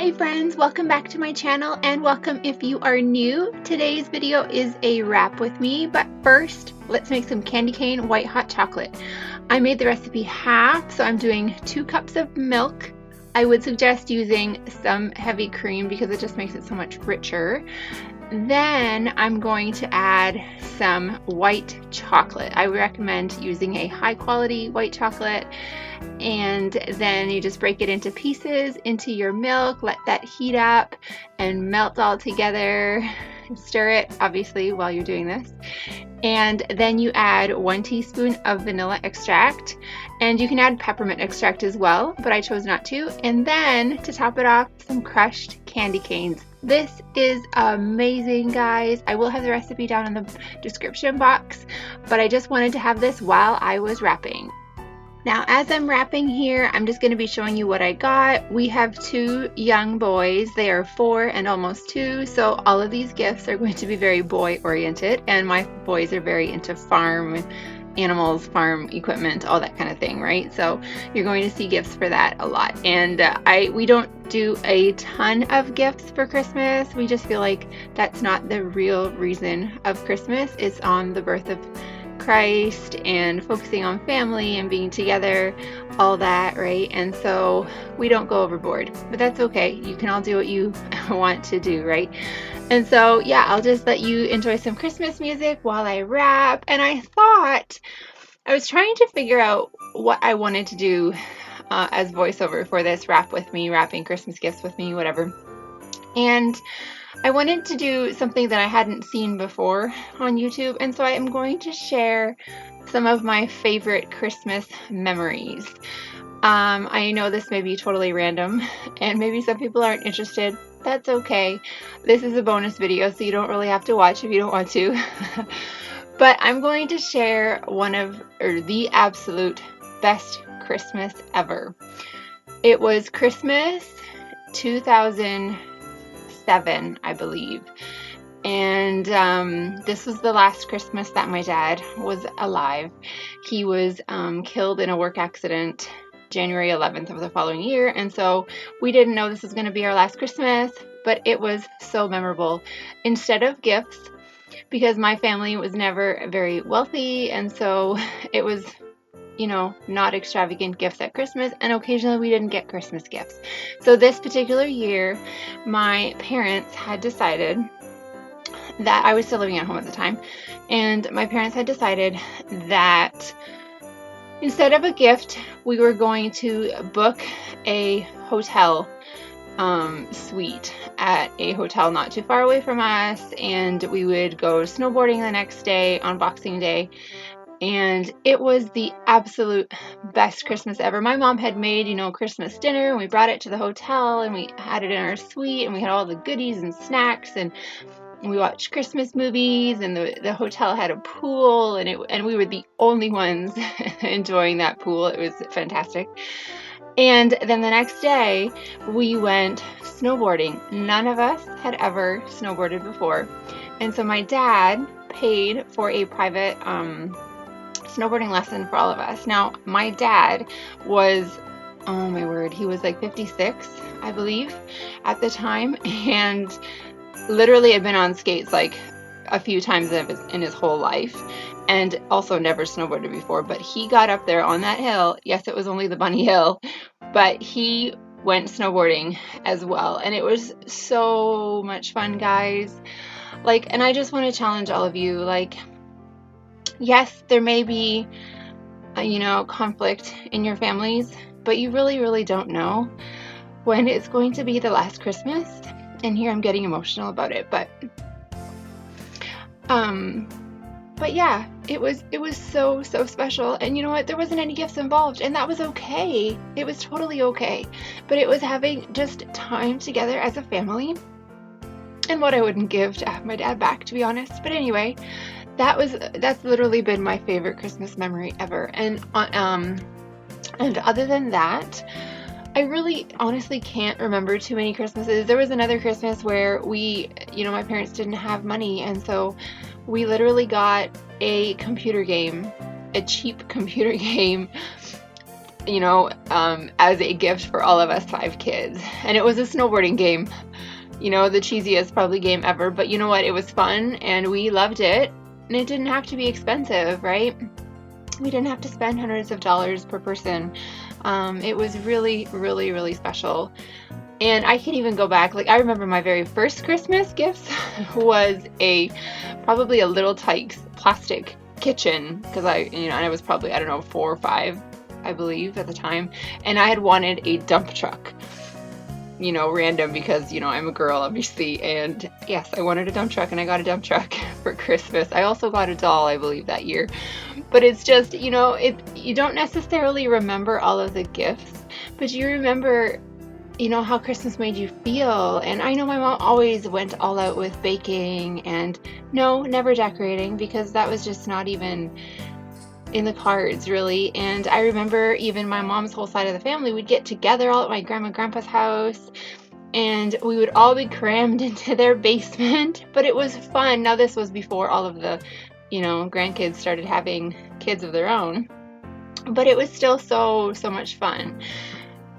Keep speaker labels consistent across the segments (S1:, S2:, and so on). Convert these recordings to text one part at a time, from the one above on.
S1: Hi friends, welcome back to my channel and welcome if you are new. Today's video is a wrap with me, but first let's make some candy cane white hot chocolate. I made the recipe half, so I'm doing 2 cups of milk. I would suggest using some heavy cream because it just makes it so much richer. Then I'm going to add some white chocolate. I recommend using a high quality white chocolate, and then you just break it into pieces into your milk, let that heat up and melt all together. Stir it obviously while you're doing this, and then you add 1 teaspoon of vanilla extract, and you can add peppermint extract as well, but I chose not to. And then to top it off, some crushed candy canes. This is amazing, guys. I will have the recipe down in the description box, but I just wanted to have this while I was wrapping. Now, as I'm wrapping here, I'm just going to be showing you what I got. We have 2 young boys. They are 4 and almost 2, so all of these gifts are going to be very boy-oriented, and my boys are very into farm animals, farm equipment, all that kind of thing, right? So you're going to see gifts for that a lot. And we don't do a ton of gifts for Christmas. We just feel like that's not the real reason of Christmas. It's on the birth of Christ and focusing on family and being together, all that, right? And so we don't go overboard, but that's okay. You can all do what you want to do, right? And so yeah, I'll just let you enjoy some Christmas music while I wrap. And I thought, I was trying to figure out what I wanted to do as voiceover for this wrap with me, wrapping Christmas gifts with me, whatever. And I wanted to do something that I hadn't seen before on YouTube, and so I am going to share some of my favorite Christmas memories. I know this may be totally random, and maybe some people aren't interested. That's okay. This is a bonus video, so you don't really have to watch if you don't want to. But I'm going to share the absolute best Christmas ever. It was Christmas 2007, I believe, and this was the last Christmas that my dad was alive. He was killed in a work accident January 11th of the following year, and so we didn't know this was going to be our last Christmas, but it was so memorable. Instead of gifts, because my family was never very wealthy, and so it was, you know, not extravagant gifts at Christmas, and occasionally we didn't get Christmas gifts. So this particular year, my parents had decided that I was still living at home at the time, and my parents had decided that instead of a gift, we were going to book a hotel suite at a hotel not too far away from us, and we would go snowboarding the next day on Boxing Day. And it was the absolute best Christmas ever. My mom had made, Christmas dinner, and we brought it to the hotel, and we had it in our suite, and we had all the goodies and snacks, and we watched Christmas movies, and the hotel had a pool, and we were the only ones enjoying that pool. It was fantastic. And then the next day, we went snowboarding. None of us had ever snowboarded before, and so my dad paid for a private snowboarding lesson for all of us. Now, my dad was, oh my word, he was like 56, I believe, at the time, and literally had been on skates like a few times in his whole life, and also never snowboarded before. But he got up there on that hill. Yes, it was only the bunny hill, but he went snowboarding as well, and it was so much fun, guys. And I just want to challenge all of you, yes, there may be conflict in your families, but you really, really don't know when it's going to be the last Christmas. And here I'm getting emotional about it, but yeah, it was so special. And you know what? There wasn't any gifts involved, and that was okay. It was totally okay. But it was having just time together as a family, and what I wouldn't give to have my dad back, to be honest. But anyway, that's literally been my favorite Christmas memory ever. And other than that, I really honestly can't remember too many Christmases. There was another Christmas where my parents didn't have money, and so we literally got a computer game, a cheap computer game you know, as a gift for all of us 5 kids. And it was a snowboarding game, you know, the cheesiest probably game ever, but you know what? It was fun and we loved it, and it didn't have to be expensive, right? We didn't have to spend hundreds of dollars per person. It was really, really, really special. And I can even go back, like I remember my very first Christmas gifts was probably a Little Tikes plastic kitchen, because and I was probably, I don't know, 4 or 5, I believe at the time, and I had wanted a dump truck, you know, random, because, you know, I'm a girl obviously, and yes, I wanted a dump truck, and I got a dump truck for Christmas. I also got a doll, I believe, that year. But it's just, you know, you don't necessarily remember all of the gifts, but you remember, you know, how Christmas made you feel. And I know my mom always went all out with baking, and no, never decorating, because that was just not even in the cards, really. And I remember even my mom's whole side of the family would get together all at my grandma and grandpa's house, and we would all be crammed into their basement, but it was fun. Now, this was before all of the, you know, grandkids started having kids of their own, but it was still so much fun.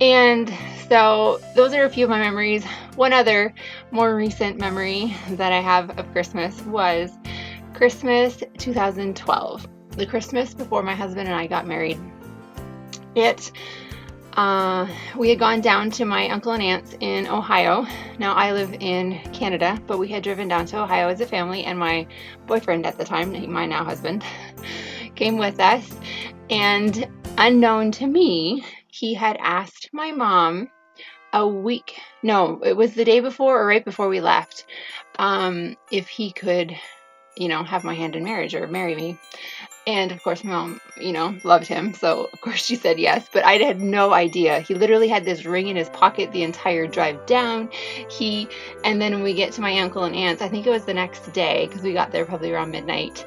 S1: And so those are a few of my memories. One other more recent memory that I have of Christmas was Christmas 2012, the Christmas before my husband and I got married. We had gone down to my uncle and aunt's in Ohio. Now, I live in Canada, but we had driven down to Ohio as a family, and my boyfriend at the time, my now husband, came with us. And unknown to me, he had asked my mom it was the day before or right before we left, if he could, you know, have my hand in marriage or marry me. And of course, my mom, you know, loved him, so of course she said yes, but I had no idea. He literally had this ring in his pocket the entire drive down. And then when we get to my uncle and aunt's, I think it was the next day, because we got there probably around midnight.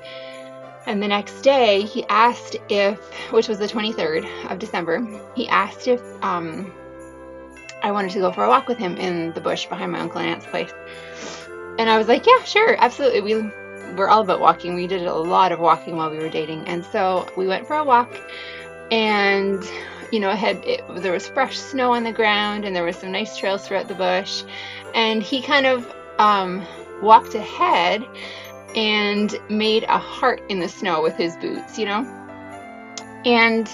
S1: And the next day, he asked which was the 23rd of December, he asked if I wanted to go for a walk with him in the bush behind my uncle and aunt's place. And I was like, yeah, sure, absolutely. We're all about walking. We did a lot of walking while we were dating. And so we went for a walk, and, you know, there was fresh snow on the ground, and there was some nice trails throughout the bush. And he kind of walked ahead and made a heart in the snow with his boots, you know. And,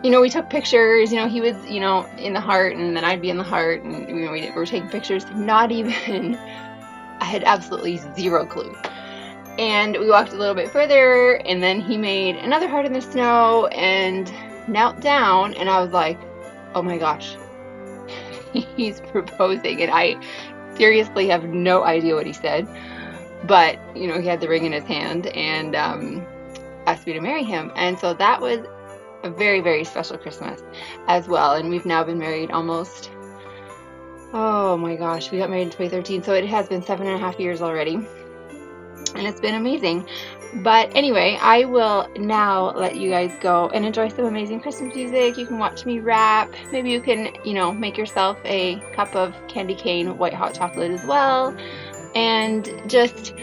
S1: you know, we took pictures. You know, he was, you know, in the heart, and then I'd be in the heart, and, you know, we were taking pictures. I had absolutely zero clue. And we walked a little bit further, and then he made another heart in the snow and knelt down, and I was like, oh my gosh, he's proposing. And I seriously have no idea what he said, but, you know, he had the ring in his hand and asked me to marry him. And so that was a very, very special Christmas as well. And we've now been married almost, oh my gosh, we got married in 2013, so it has been 7.5 years already. And it's been amazing. But anyway, I will now let you guys go and enjoy some amazing Christmas music. You can watch me rap. Maybe you can, you know, make yourself a cup of candy cane white hot chocolate as well. And just,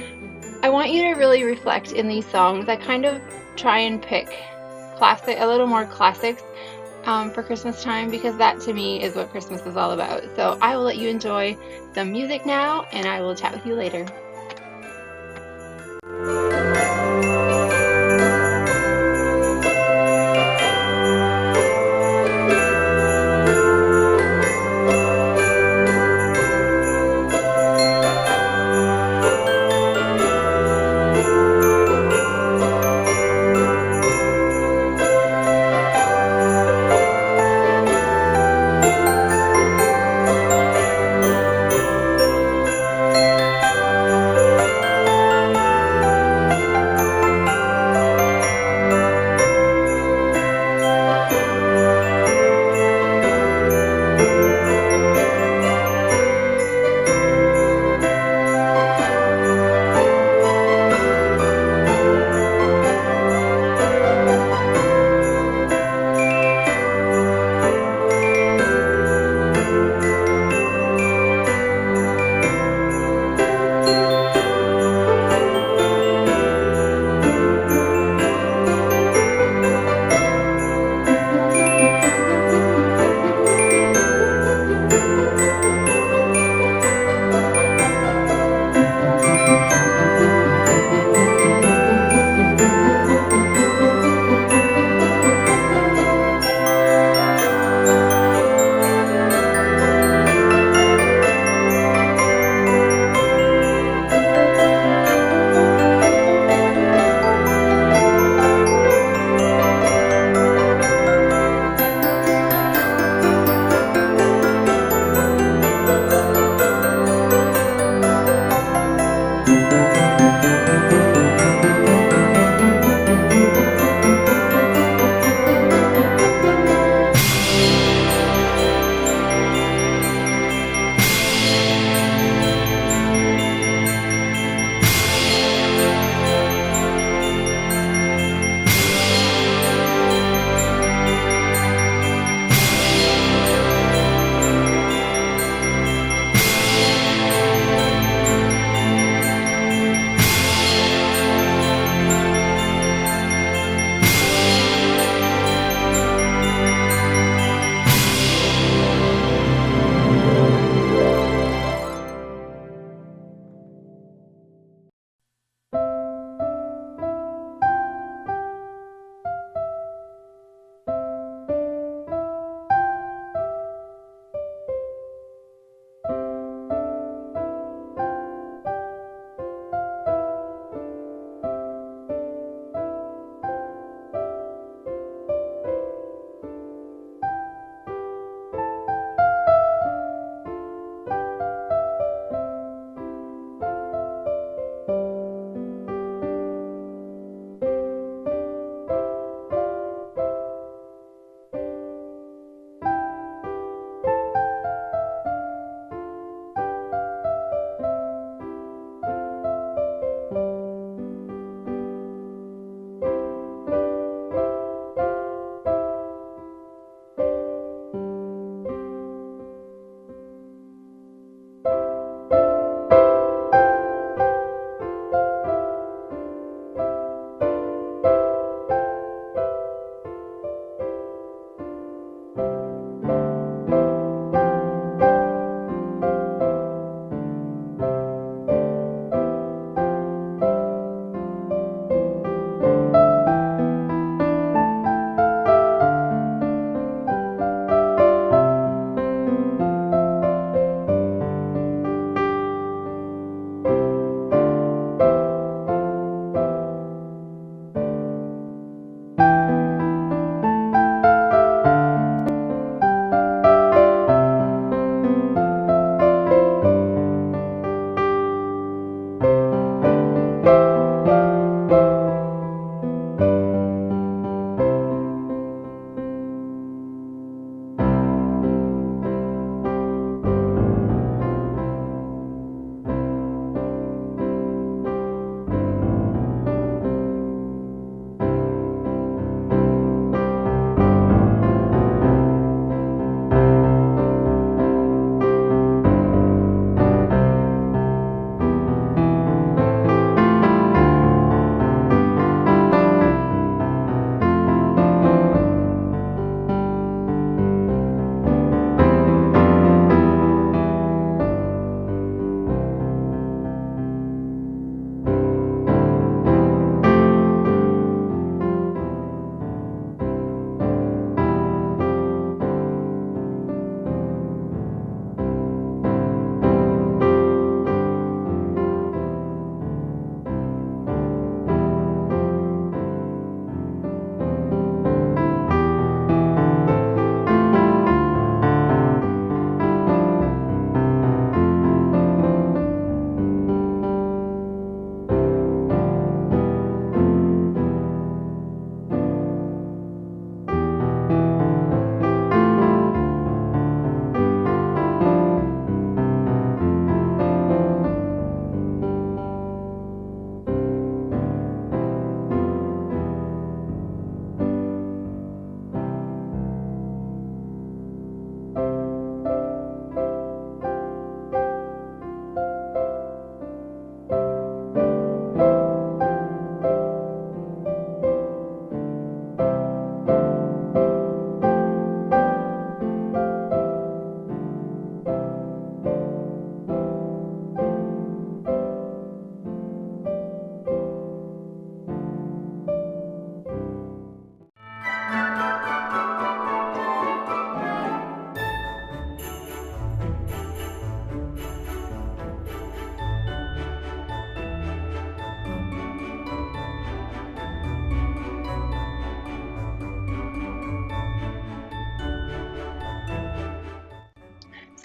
S1: I want you to really reflect in these songs. I kind of try and pick a little more classics for Christmas time, because that to me is what Christmas is all about. So I will let you enjoy some music now, and I will chat with you later.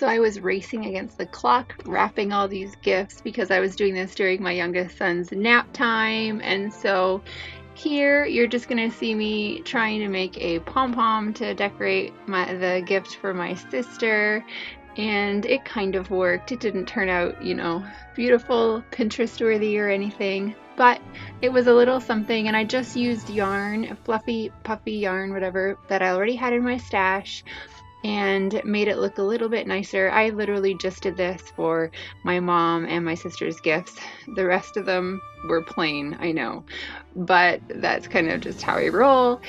S1: So I was racing against the clock, wrapping all these gifts because I was doing this during my youngest son's nap time. And so here you're just gonna see me trying to make a pom-pom to decorate the gift for my sister. And it kind of worked. It didn't turn out, you know, beautiful, Pinterest worthy or anything, but it was a little something. And I just used yarn, fluffy, puffy yarn, whatever, that I already had in my stash, and made it look a little bit nicer. I literally just did this for my mom and my sister's gifts. The rest of them were plain, I know, but that's kind of just how I roll.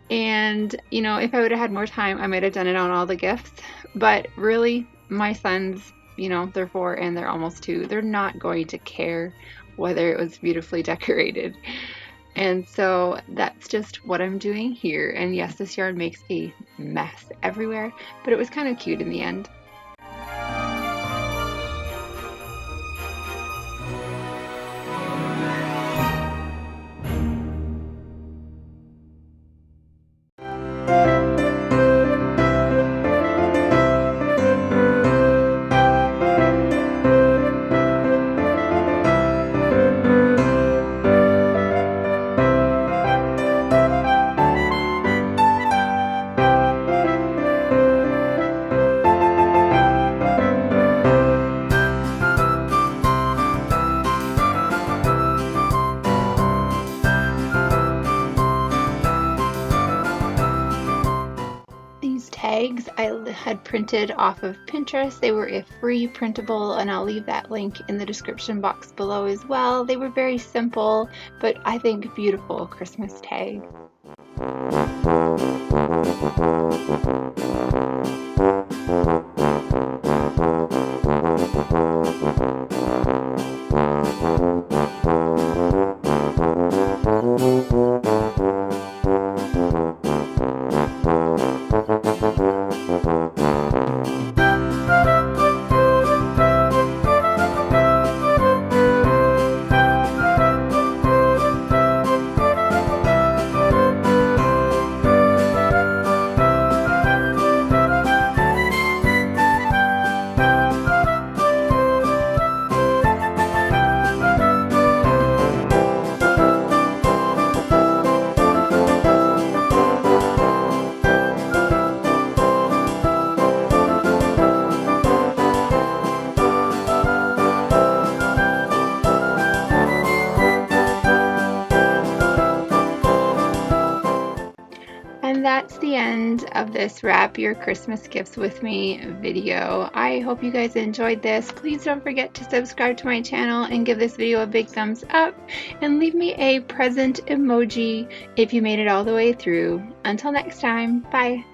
S1: And, you know, if I would have had more time, I might have done it on all the gifts. But really, my sons, you know, they're 4 and they're almost 2. They're not going to care whether it was beautifully decorated. And so that's just what I'm doing here. And yes, this yarn makes a mess everywhere, but it was kind of cute in the end. Tags I had printed off of Pinterest. They were a free printable, and I'll leave that link in the description box below as well. They were very simple, but I think beautiful Christmas tags. And that's the end of this Wrap Your Christmas Gifts With Me video. I hope you guys enjoyed this. Please don't forget to subscribe to my channel and give this video a big thumbs up, and leave me a present emoji if you made it all the way through. Until next time, bye.